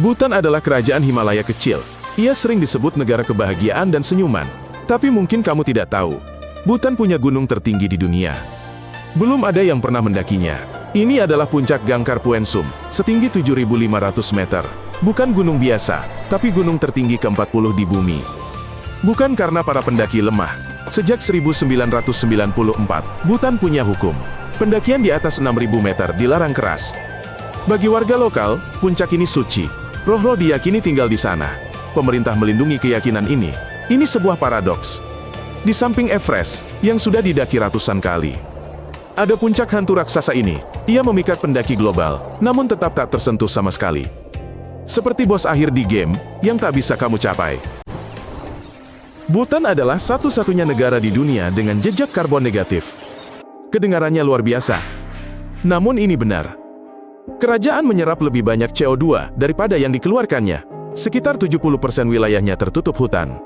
Bhutan adalah kerajaan Himalaya kecil. Ia sering disebut negara kebahagiaan dan senyuman. Tapi mungkin kamu tidak tahu, Bhutan punya gunung tertinggi di dunia. Belum ada yang pernah mendakinya. Ini adalah puncak Gangkhar Puen Sum, setinggi 7.500 meter. Bukan gunung biasa, tapi gunung tertinggi ke-40 di bumi. Bukan karena para pendaki lemah. Sejak 1994, Bhutan punya hukum. Pendakian di atas 6.000 meter dilarang keras. Bagi warga lokal, puncak ini suci. Roh-roh diyakini tinggal di sana. Pemerintah melindungi keyakinan ini. Ini sebuah paradoks. Di samping Everest, yang sudah didaki ratusan kali, ada puncak hantu raksasa ini. Ia memikat pendaki global, namun tetap tak tersentuh sama sekali. Seperti bos akhir di game, yang tak bisa kamu capai. Bhutan adalah satu-satunya negara di dunia dengan jejak karbon negatif. Kedengarannya luar biasa. Namun ini benar. Kerajaan menyerap lebih banyak CO2 daripada yang dikeluarkannya. Sekitar 70% wilayahnya tertutup hutan.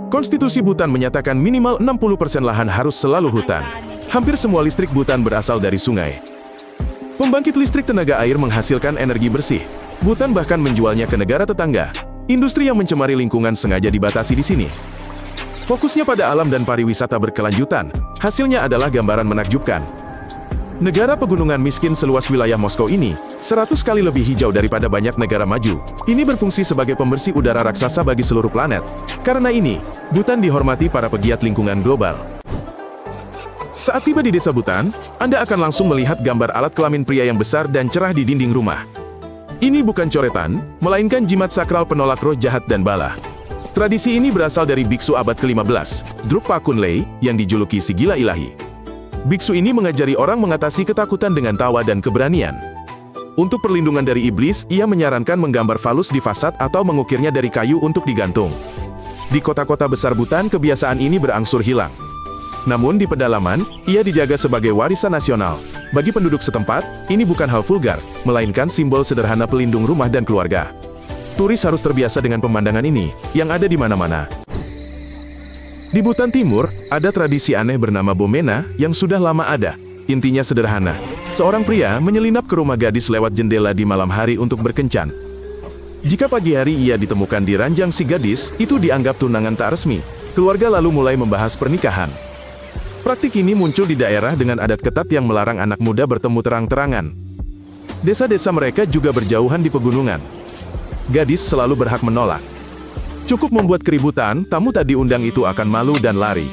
Konstitusi Bhutan menyatakan minimal 60% lahan harus selalu hutan. Hampir semua listrik Bhutan berasal dari sungai. Pembangkit listrik tenaga air menghasilkan energi bersih. Bhutan bahkan menjualnya ke negara tetangga. Industri yang mencemari lingkungan sengaja dibatasi di sini. Fokusnya pada alam dan pariwisata berkelanjutan. Hasilnya adalah gambaran menakjubkan. Negara pegunungan miskin seluas wilayah Moskow ini 100 kali lebih hijau daripada banyak negara maju. Ini berfungsi sebagai pembersih udara raksasa bagi seluruh planet. Karena ini, Bhutan dihormati para pegiat lingkungan global. Saat tiba di desa Bhutan, Anda akan langsung melihat gambar alat kelamin pria yang besar dan cerah di dinding rumah. Ini bukan coretan, melainkan jimat sakral penolak roh jahat dan bala. Tradisi ini berasal dari biksu abad ke-15, Drukpa Kunley, yang dijuluki si gila ilahi. Biksu ini mengajari orang mengatasi ketakutan dengan tawa dan keberanian. Untuk perlindungan dari iblis, ia menyarankan menggambar falus di fasad atau mengukirnya dari kayu untuk digantung. Di kota-kota besar Bhutan, kebiasaan ini berangsur hilang. Namun di pedalaman, ia dijaga sebagai warisan nasional. Bagi penduduk setempat, ini bukan hal vulgar, melainkan simbol sederhana pelindung rumah dan keluarga. Turis harus terbiasa dengan pemandangan ini, yang ada di mana-mana. Di Bhutan Timur, ada tradisi aneh bernama Bomena, yang sudah lama ada. Intinya sederhana. Seorang pria menyelinap ke rumah gadis lewat jendela di malam hari untuk berkencan. Jika pagi hari ia ditemukan di ranjang si gadis, itu dianggap tunangan tak resmi. Keluarga lalu mulai membahas pernikahan. Praktik ini muncul di daerah dengan adat ketat yang melarang anak muda bertemu terang-terangan. Desa-desa mereka juga berjauhan di pegunungan. Gadis selalu berhak menolak. Cukup membuat keributan, tamu tak diundang itu akan malu dan lari.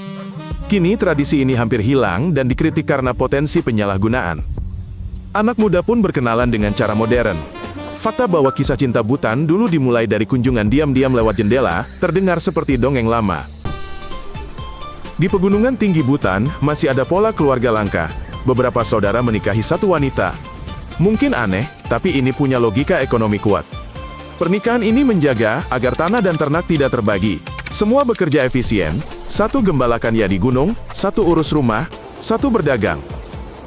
Kini tradisi ini hampir hilang dan dikritik karena potensi penyalahgunaan. Anak muda pun berkenalan dengan cara modern. Fakta bahwa kisah cinta Bhutan dulu dimulai dari kunjungan diam-diam lewat jendela, terdengar seperti dongeng lama. Di pegunungan tinggi Bhutan, masih ada pola keluarga langka. Beberapa saudara menikahi satu wanita. Mungkin aneh, tapi ini punya logika ekonomi kuat. Pernikahan ini menjaga agar tanah dan ternak tidak terbagi. Semua bekerja efisien, satu gembalakan ya di gunung, satu urus rumah, satu berdagang.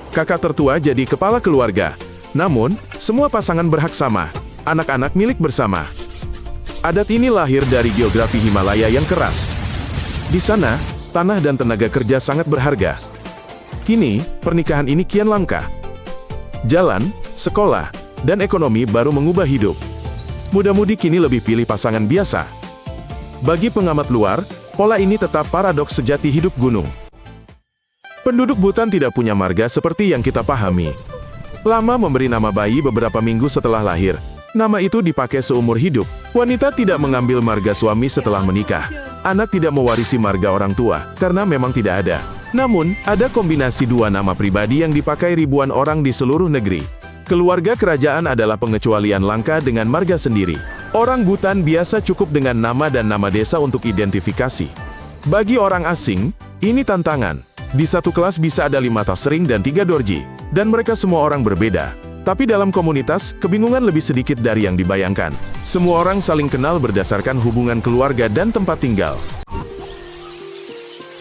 Kakak tertua jadi kepala keluarga. Namun, semua pasangan berhak sama, anak-anak milik bersama. Adat ini lahir dari geografi Himalaya yang keras. Di sana, tanah dan tenaga kerja sangat berharga. Kini, pernikahan ini kian langka. Jalan, sekolah, dan ekonomi baru mengubah hidup. Muda-mudi kini lebih pilih pasangan biasa. Bagi pengamat luar, pola ini tetap paradoks sejati hidup gunung. Penduduk Bhutan tidak punya marga seperti yang kita pahami. Lama memberi nama bayi beberapa minggu setelah lahir. Nama itu dipakai seumur hidup. Wanita tidak mengambil marga suami setelah menikah. Anak tidak mewarisi marga orang tua, karena memang tidak ada. Namun, ada kombinasi dua nama pribadi yang dipakai ribuan orang di seluruh negeri. Keluarga kerajaan adalah pengecualian langka dengan marga sendiri. Orang Bhutan biasa cukup dengan nama dan nama desa untuk identifikasi. Bagi orang asing, ini tantangan. Di satu kelas bisa ada 5 tasring dan 3 dorji, dan mereka semua orang berbeda. Tapi dalam komunitas, kebingungan lebih sedikit dari yang dibayangkan. Semua orang saling kenal berdasarkan hubungan keluarga dan tempat tinggal.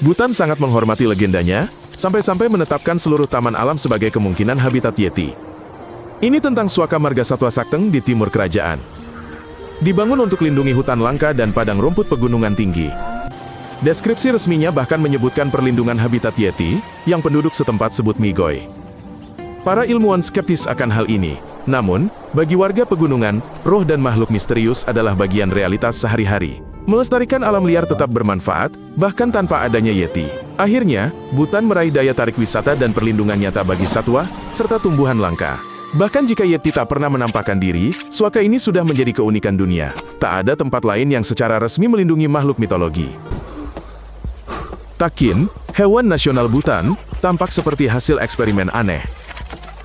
Bhutan sangat menghormati legendanya, sampai-sampai menetapkan seluruh taman alam sebagai kemungkinan habitat Yeti. Ini tentang Suaka Marga Satwa Sakteng di timur kerajaan. Dibangun untuk lindungi hutan langka dan padang rumput pegunungan tinggi. Deskripsi resminya bahkan menyebutkan perlindungan habitat Yeti, yang penduduk setempat sebut Migoy. Para ilmuwan skeptis akan hal ini, Namun, bagi warga pegunungan, roh dan makhluk misterius adalah bagian realitas sehari-hari. Melestarikan alam liar tetap bermanfaat, bahkan tanpa adanya Yeti. Akhirnya, Bhutan meraih daya tarik wisata dan perlindungan nyata bagi satwa, serta tumbuhan langka. Bahkan jika Yeti tak pernah menampakkan diri, suaka ini sudah menjadi keunikan dunia. Tak ada tempat lain yang secara resmi melindungi makhluk mitologi. Takin, hewan nasional Bhutan, tampak seperti hasil eksperimen aneh.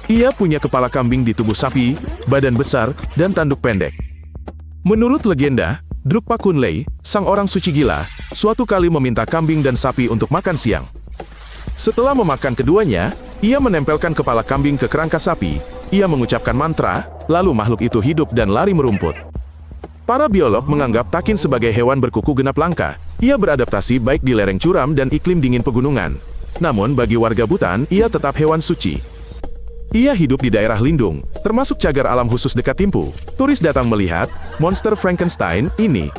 Ia punya kepala kambing di tubuh sapi, badan besar, dan tanduk pendek. Menurut legenda, Drukpa Kunley, sang orang suci gila, suatu kali meminta kambing dan sapi untuk makan siang. Setelah memakan keduanya, ia menempelkan kepala kambing ke kerangka sapi, ia mengucapkan mantra, lalu makhluk itu hidup dan lari merumput. Para biolog menganggap Takin sebagai hewan berkuku genap langka. Ia beradaptasi baik di lereng curam dan iklim dingin pegunungan. Namun bagi warga Bhutan, ia tetap hewan suci. Ia hidup di daerah lindung, termasuk cagar alam khusus dekat Thimphu. Turis datang melihat monster Frankenstein ini.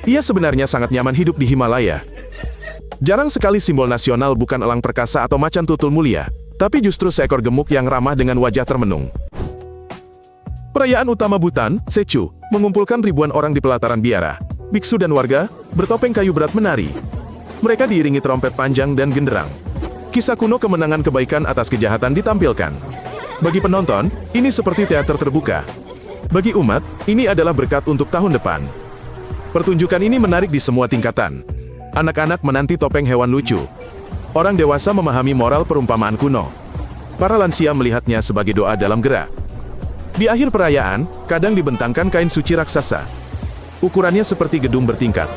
Ia sebenarnya sangat nyaman hidup di Himalaya. Jarang sekali simbol nasional bukan elang perkasa atau macan tutul mulia, tapi justru seekor gemuk yang ramah dengan wajah termenung. Perayaan utama Bhutan, Sechu, mengumpulkan ribuan orang di pelataran biara. Biksu dan warga bertopeng kayu berat menari. Mereka diiringi trompet panjang dan genderang. Kisah kuno kemenangan kebaikan atas kejahatan ditampilkan. Bagi penonton, ini seperti teater terbuka. Bagi umat, ini adalah berkat untuk tahun depan. Pertunjukan ini menarik di semua tingkatan. Anak-anak menanti topeng hewan lucu. Orang dewasa memahami moral perumpamaan kuno. Para lansia melihatnya sebagai doa dalam gerak. Di akhir perayaan, kadang dibentangkan kain suci raksasa. Ukurannya seperti gedung bertingkat.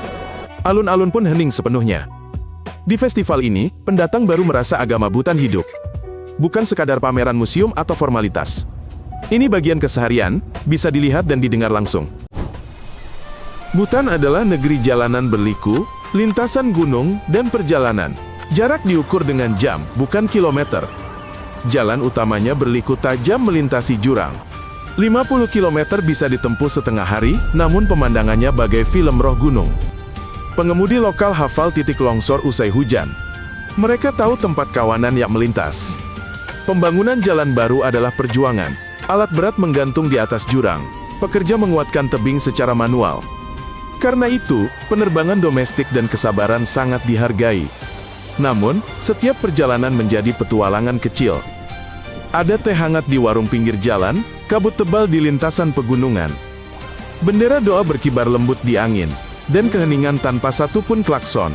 Alun-alun pun hening sepenuhnya. Di festival ini, pendatang baru merasa agama Bhutan hidup. Bukan sekadar pameran museum atau formalitas. Ini bagian keseharian, bisa dilihat dan didengar langsung. Bhutan adalah negeri jalanan berliku, lintasan gunung, dan perjalanan. Jarak diukur dengan jam, bukan kilometer. Jalan utamanya berliku tajam melintasi jurang. 50 km bisa ditempuh setengah hari, namun pemandangannya bagai film roh gunung. Pengemudi lokal hafal titik longsor usai hujan. Mereka tahu tempat kawanan yang melintas. Pembangunan jalan baru adalah perjuangan. Alat berat menggantung di atas jurang. Pekerja menguatkan tebing secara manual. Karena itu, penerbangan domestik dan kesabaran sangat dihargai. Namun, setiap perjalanan menjadi petualangan kecil. Ada teh hangat di warung pinggir jalan, kabut tebal di lintasan pegunungan. Bendera doa berkibar lembut di angin. Dan keheningan tanpa satupun klakson.